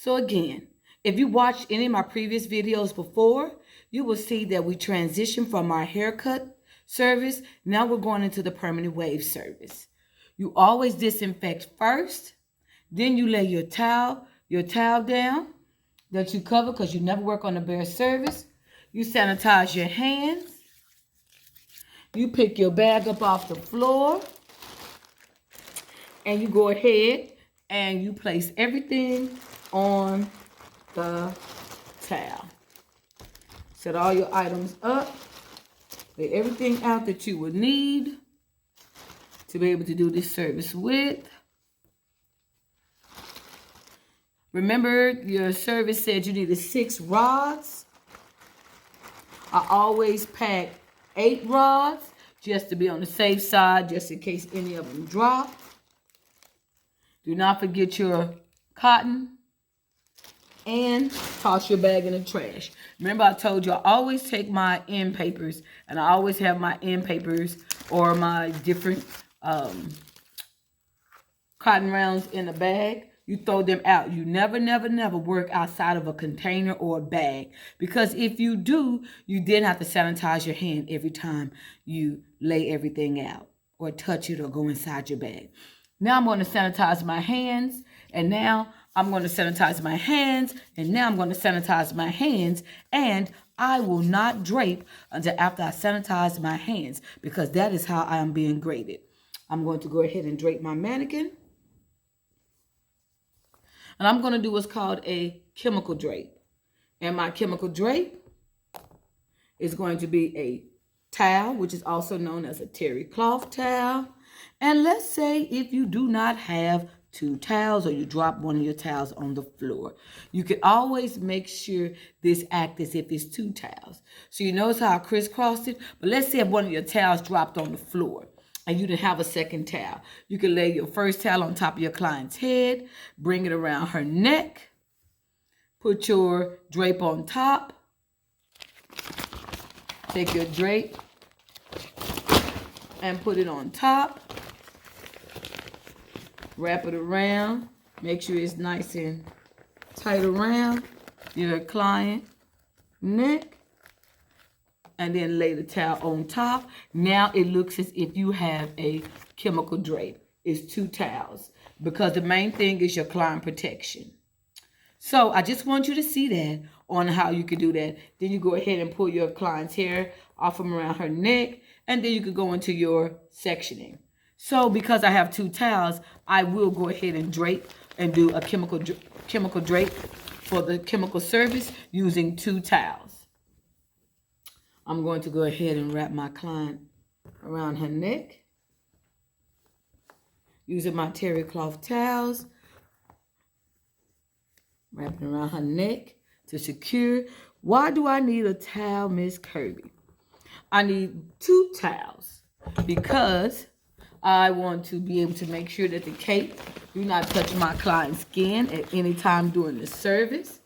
So again, if you watched any of my previous videos before, you will see that we transitioned from our haircut service. Now we're going into the permanent wave service. You always disinfect first, then you lay your towel down that you cover because you never work on a bare surface. You sanitize your hands. You pick your bag up off the floor and you go ahead and you place everything on the towel. Set all your items up. Lay everything out that you would need to be able to do this service with. Remember, your service said you needed 6 rods. I always pack 8 rods just to be on the safe side, just in case any of them drop. Do not forget your cotton and toss your bag in the trash. Remember, I told you I always take my end papers, and I always have my end papers or my different cotton rounds in a bag. You throw them out. You never, never, never work outside of a container or a bag. Because if you do, you then have to sanitize your hand every time you lay everything out or touch it or go inside your bag. Now I'm going to sanitize my hands. And now I'm going to sanitize my hands. And now I'm going to sanitize my hands. And I will not drape until after I sanitize my hands, because that is how I am being graded. I'm going to go ahead and drape my mannequin. And I'm going to do what's called a chemical drape. And my chemical drape is going to be a towel, which is also known as a terry cloth towel. And let's say if you do not have 2 towels or you drop one of your towels on the floor, you can always make sure this acts as if it's 2 towels. So you notice how I crisscrossed it? But let's say if one of your towels dropped on the floor and you didn't have a second towel, you can lay your first towel on top of your client's head, bring it around her neck, put your drape on top, take your drape and put it on top, wrap it around, make sure it's nice and tight around your client neck, and then lay the towel on top. Now it looks as if you have a chemical drape. It's 2 towels because the main thing is your client protection. So I just want you to see that on how you can do that. Then you go ahead and pull your client's hair off from around her neck, and then you can go into your sectioning. So because I have 2 towels, I will go ahead and drape and do a chemical drape for the chemical service using 2 towels. I'm going to go ahead and wrap my client around her neck using my terry cloth towels, wrapping around her neck to secure. Why do I need a towel, Miss Kirby? I need 2 towels because I want to be able to make sure that the cape do not touch my client's skin at any time during the service.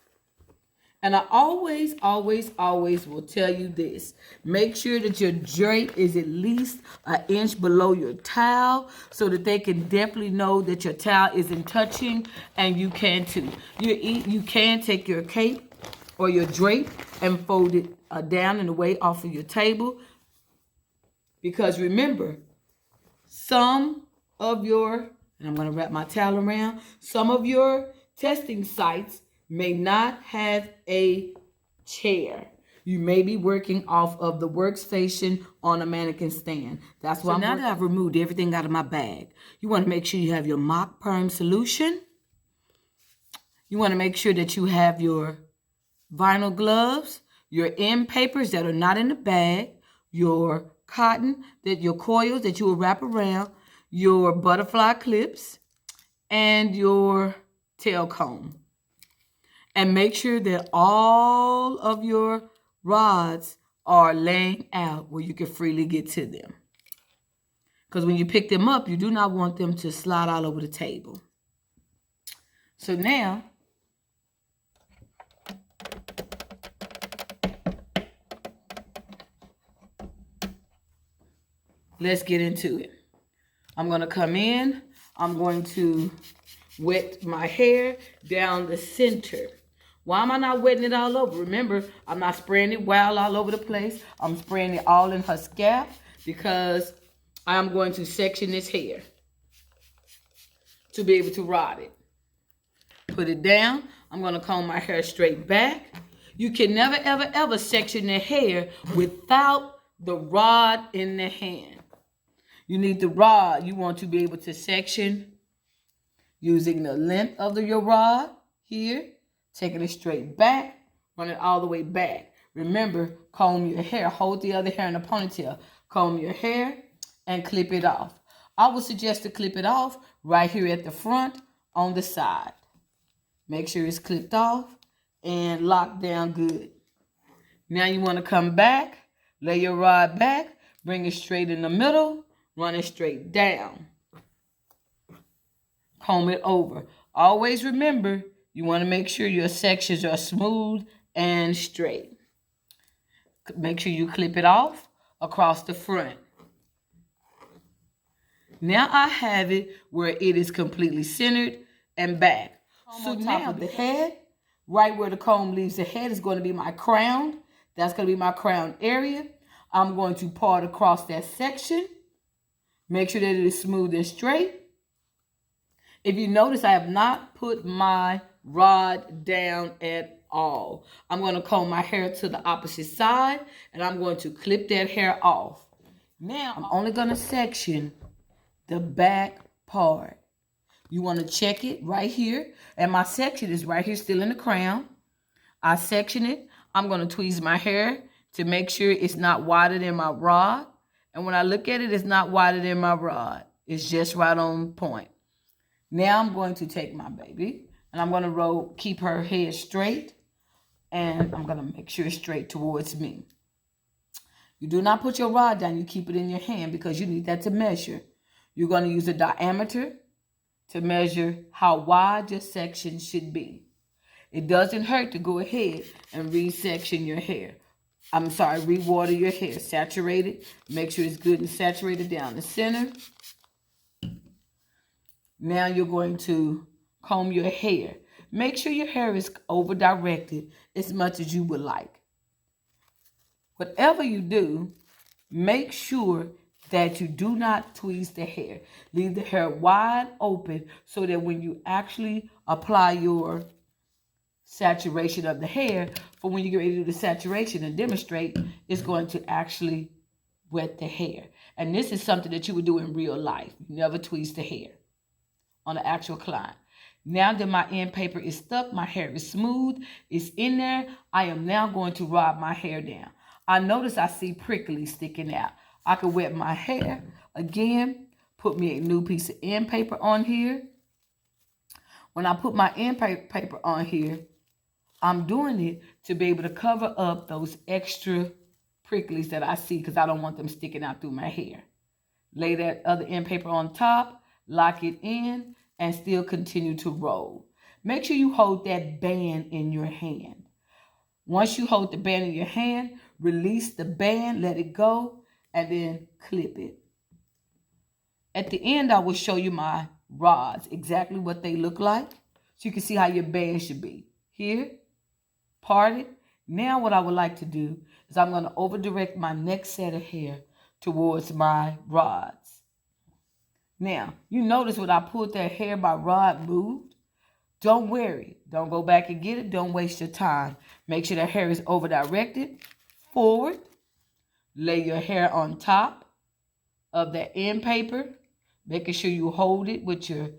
And I always, always, always will tell you this. Make sure that your drape is at least 1 inch below your towel so that they can definitely know that your towel isn't touching, and you can too. You can take your cape or your drape and fold it down and away off of your table, because remember, some of your, and I'm going to wrap my towel around, some of your testing sites may not have a chair. You may be working off of the workstation on a mannequin stand. That's why now that I've removed everything out of my bag, you want to make sure you have your mock perm solution. You want to make sure that you have your vinyl gloves, your end papers that are not in the bag, your cotton, your coils that you will wrap around, your butterfly clips, and your tail comb. And make sure that all of your rods are laying out where you can freely get to them. Because when you pick them up, you do not want them to slide all over the table. So now, let's get into it. I'm going to come in. I'm going to wet my hair down the center. Why am I not wetting it all over? Remember, I'm not spraying it wild all over the place. I'm spraying it all in her scalp because I'm going to section this hair to be able to rod it. Put it down. I'm going to comb my hair straight back. You can never, ever, ever section the hair without the rod in the hand. You need the rod. You want to be able to section using the length of your rod here, taking it straight back, run it all the way back. Remember, comb your hair. Hold the other hair in a ponytail. Comb your hair and clip it off. I would suggest to clip it off right here at the front on the side. Make sure it's clipped off and locked down good. Now you want to come back, lay your rod back, bring it straight in the middle, run it straight down. Comb it over. Always remember, you want to make sure your sections are smooth and straight. Make sure you clip it off across the front. Now I have it where it is completely centered and back. So now the head, right where the comb leaves the head, is going to be my crown. That's going to be my crown area. I'm going to part across that section. Make sure that it is smooth and straight. If you notice, I have not put my rod down at all. I'm going to comb my hair to the opposite side, and I'm going to clip that hair off. Now, I'm only going to section the back part. You want to check it right here. And my section is right here still in the crown. I section it. I'm going to tweeze my hair to make sure it's not wider than my rod. And when I look at it, it's not wider than my rod. It's just right on point. Now I'm going to take my baby and I'm going to keep her head straight. And I'm going to make sure it's straight towards me. You do not put your rod down. You keep it in your hand because you need that to measure. You're going to use a diameter to measure how wide your section should be. It doesn't hurt to go ahead and resection your hair. Rewater your hair. Saturate it. Make sure it's good and saturated down the center. Now you're going to comb your hair. Make sure your hair is over-directed as much as you would like. Whatever you do, make sure that you do not tweeze the hair. Leave the hair wide open so that when you actually apply your saturation of the hair, for when you get ready to do the saturation and demonstrate, it's going to actually wet the hair. And this is something that you would do in real life. You never tweeze the hair on the actual client. Now that my end paper is stuck, my hair is smooth, it's in there, I am now going to rod my hair down. I notice I see prickly sticking out. I could wet my hair again, put me a new piece of end paper on here. When I put my end paper on here, I'm doing it to be able to cover up those extra pricklies that I see because I don't want them sticking out through my hair. Lay that other end paper on top, lock it in, and still continue to roll. Make sure you hold that band in your hand. Once you hold the band in your hand, release the band, let it go, and then clip it. At the end, I will show you my rods, exactly what they look like, so you can see how your band should be. Here, parted. Now what I would like to do is I'm going to over-direct my next set of hair towards my rods. Now, you notice when I pulled that hair, my rod moved. Don't worry. Don't go back and get it. Don't waste your time. Make sure the hair is over-directed, forward. Lay your hair on top of the end paper, making sure you hold it with your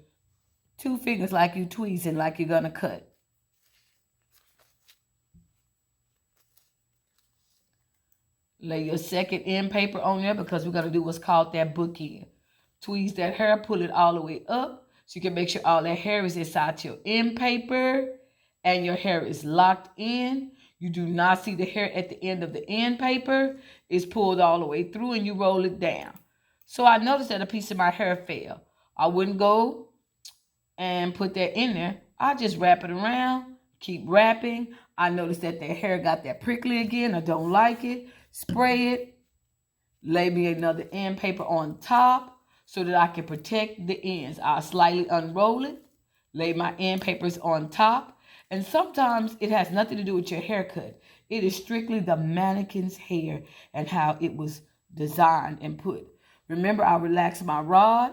2 fingers like you tweezing, like you're going to cut. Lay your second end paper on there because we're going to do what's called that bookend. Tweeze that hair, pull it all the way up so you can make sure all that hair is inside your end paper and your hair is locked in. You do not see the hair at the end of the end paper. It's pulled all the way through and you roll it down. So I noticed that a piece of my hair fell. I wouldn't go and put that in there. I just wrap it around, keep wrapping. I noticed that the hair got that prickly again. I don't like it. Spray it. Lay me another end paper on top so that I can protect the ends. I'll slightly unroll it. lay my end papers on top. And sometimes it has nothing to do with your haircut. It is strictly the mannequin's hair and how it was designed and put. Remember, I relaxed my rod,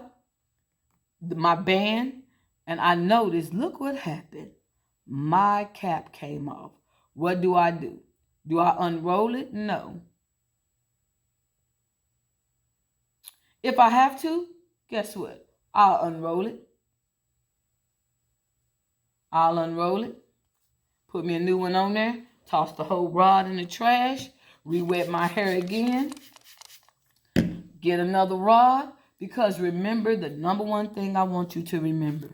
my band, and I noticed, look what happened. My cap came off. What do I do? Do I unroll it? No. If I have to, guess what? I'll unroll it. I'll unroll it. Put me a new one on there. Toss the whole rod in the trash. Re-wet my hair again. Get another rod. Because remember, the number one thing I want you to remember.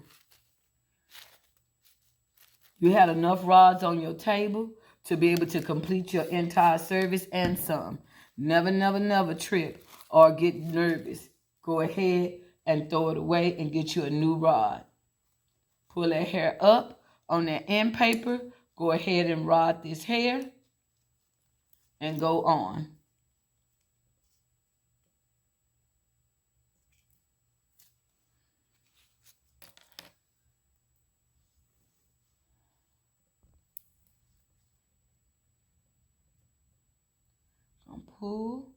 You had enough rods on your table to be able to complete your entire service and some. Never, never, never trip or get nervous. Go ahead and throw it away and get you a new rod. Pull that hair up on that end paper. Go ahead and rod this hair and go on. I'm pull.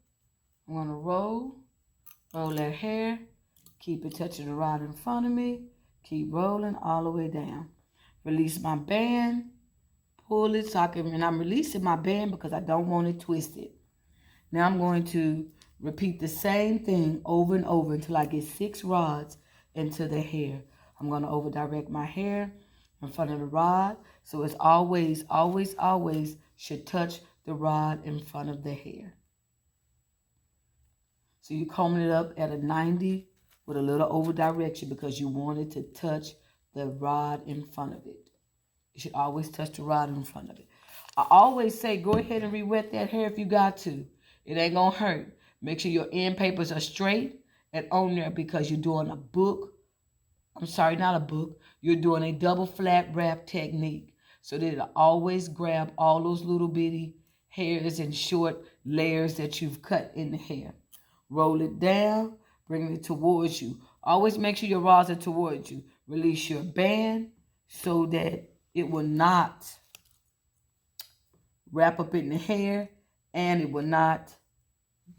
I'm gonna roll that hair. Keep it touching the rod in front of me. Keep rolling all the way down. Release my band. Pull it so I can, and I'm releasing my band because I don't want it twisted. Now I'm going to repeat the same thing over and over until I get 6 rods into the hair. I'm going to over direct my hair in front of the rod. So it's always, always, always should touch the rod in front of the hair. So you're combing it up at a 90 with a little over direction because you want it to touch the rod in front of it. You should always touch the rod in front of it. I always say go ahead and re-wet that hair if you got to. It ain't going to hurt. Make sure your end papers are straight and on there because you're doing a book. I'm sorry, not a book. You're doing a double flat wrap technique so that it'll always grab all those little bitty hairs and short layers that you've cut in the hair. Roll it down, bring it towards you. Always make sure your rods are towards you. Release your band so that it will not wrap up in the hair and it will not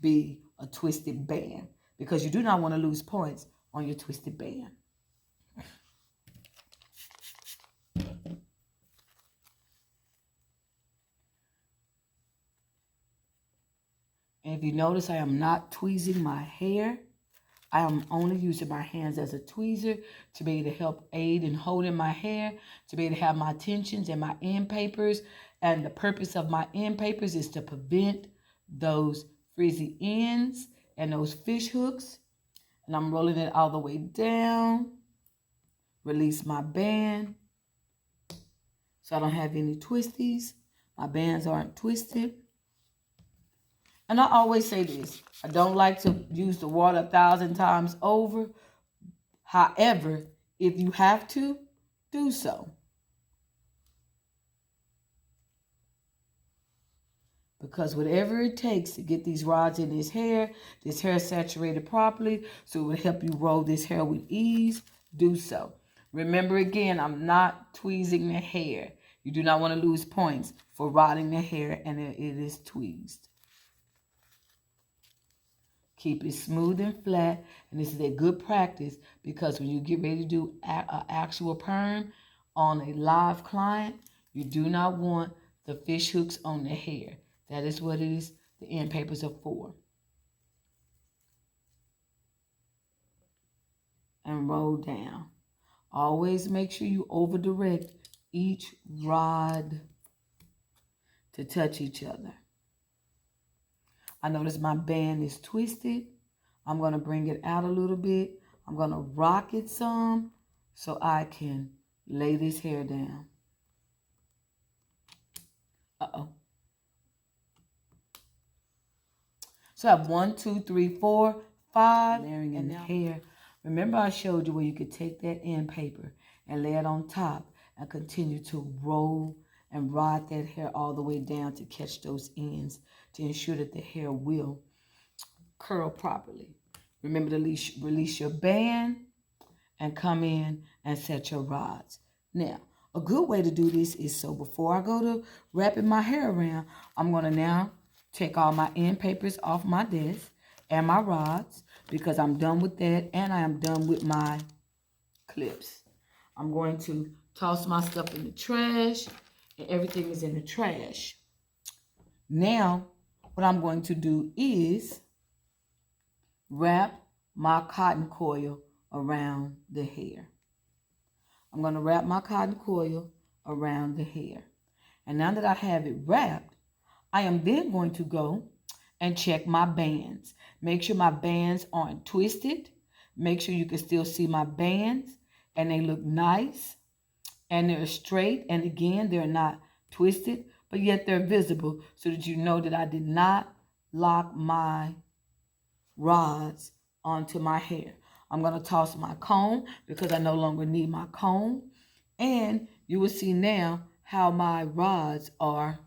be a twisted band because you do not want to lose points on your twisted band. And if you notice, I am not tweezing my hair. I am only using my hands as a tweezer to be able to help aid in holding my hair, to be able to have my tensions and my end papers. And the purpose of my end papers is to prevent those frizzy ends and those fish hooks. And I'm rolling it all the way down. Release my band so I don't have any twisties. My bands aren't twisted. And I always say this, I don't like to use the water 1,000 times over. However, if you have to, do so. Because whatever it takes to get these rods in this hair saturated properly, so it will help you roll this hair with ease, do so. Remember again, I'm not tweezing the hair. You do not want to lose points for rodding the hair and it is tweezed. Keep it smooth and flat, and this is a good practice because when you get ready to do an actual perm on a live client, you do not want the fish hooks on the hair. That is what it is. The end papers are for. And roll down. Always make sure you over direct each rod to touch each other. I notice my band is twisted. I'm going to bring it out a little bit. I'm going to rock it some so I can lay this hair down. Uh-oh. So I have 1, 2, 3, 4, 5 layering in the hair. Remember I showed you where you could take that end paper and lay it on top and continue to roll and rod that hair all the way down to catch those ends to ensure that the hair will curl properly. Remember to release your band and come in and set your rods. Now, a good way to do this is, so before I go to wrapping my hair around, I'm going to now take all my end papers off my desk and my rods, because I'm done with that and I am done with my clips. I'm going to toss my stuff in the trash, and everything is in the trash. Now, what I'm going to do is wrap my cotton coil around the hair. I'm going to wrap my cotton coil around the hair. And now that I have it wrapped, I am then going to go and check my bands. Make sure my bands aren't twisted. Make sure you can still see my bands and they look nice and they're straight. And again, they're not twisted, but yet they're visible, so that you know that I did not lock my rods onto my hair. I'm going to toss my comb because I no longer need my comb. And you will see now how my rods are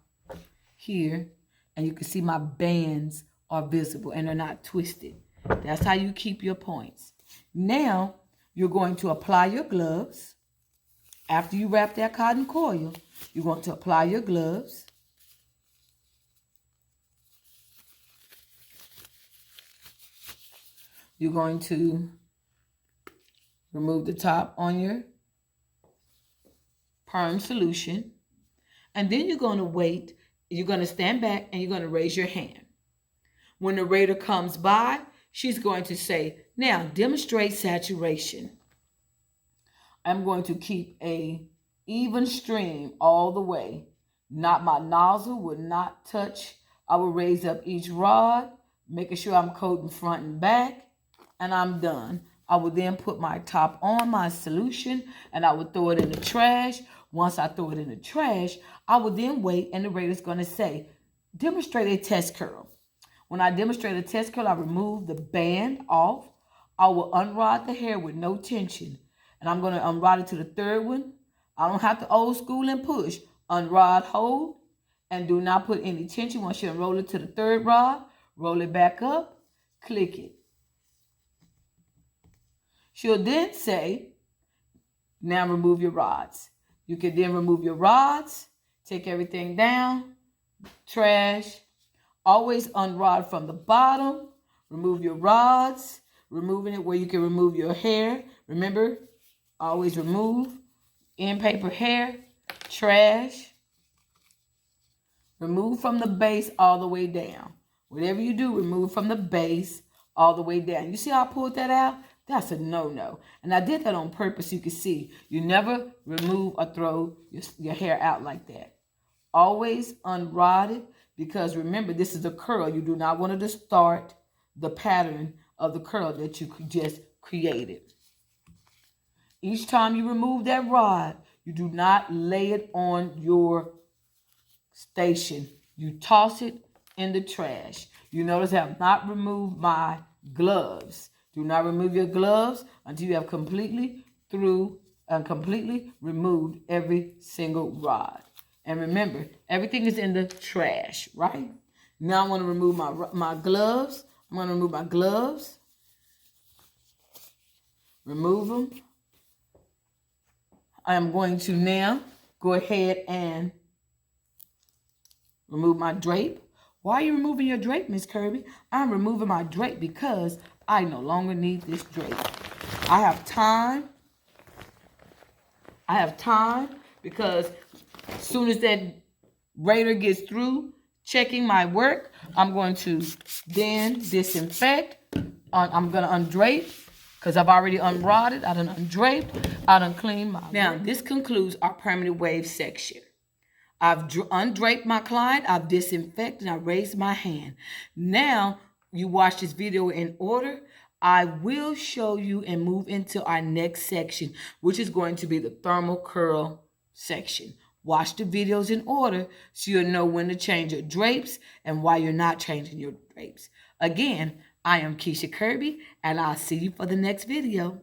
here. And you can see my bands are visible and they're not twisted. That's how you keep your points. Now, you're going to apply your gloves. After you wrap that cotton coil, you're going to apply your gloves. You're going to remove the top on your perm solution. And then you're going to wait. You're going to stand back and you're going to raise your hand. When the raider comes by, she's going to say, now demonstrate saturation. I'm going to keep a even stream all the way. Not my nozzle will not touch. I will raise up each rod, making sure I'm coating front and back, and I'm done. I will then put my top on my solution and I will throw it in the trash. Once I throw it in the trash, I will then wait, and the raider's going to say, demonstrate a test curl. When I demonstrate a test curl, I remove the band off. I will unrod the hair with no tension. And I'm going to unrod it to the third one. I don't have to old school and push. Unrod, hold, and do not put any tension. Once you unroll it to the third rod, roll it back up, click it. She'll then say, now remove your rods. You can then remove your rods, take everything down, trash. Always unrod from the bottom. Remove your rods, removing it where you can remove your hair. Remember, always remove end paper hair, trash. Remove from the base all the way down. Whatever you do, remove from the base all the way down. You see how I pulled that out? That's a no-no. And I did that on purpose. You can see you never remove or throw your hair out like that. Always unrod it, because remember, this is a curl. You do not want to distort the pattern of the curl that you just created. Each time you remove that rod, you do not lay it on your station. You toss it in the trash. You notice I have not removed my gloves. Do not remove your gloves until you have completely removed every single rod. And remember, everything is in the trash, right? Now I want to remove my gloves. I'm going to remove my gloves. Remove them. I am going to now go ahead and remove my drape. Why are you removing your drape, Miss Kirby? I'm removing my drape because I no longer need this drape. I have time. Because as soon as that raider gets through checking my work, I'm going to then disinfect. I'm going to undrape because I've already unrodded. I done undraped. I done cleaned my work. Now, this concludes our permanent wave section. I've undraped my client. I've disinfected. I raised my hand. Now, you watch this video in order. I will show you and move into our next section, which is going to be the thermal curl section. Watch the videos in order so you'll know when to change your drapes and why you're not changing your drapes. Again, I am Keisha Kirby, and I'll see you for the next video.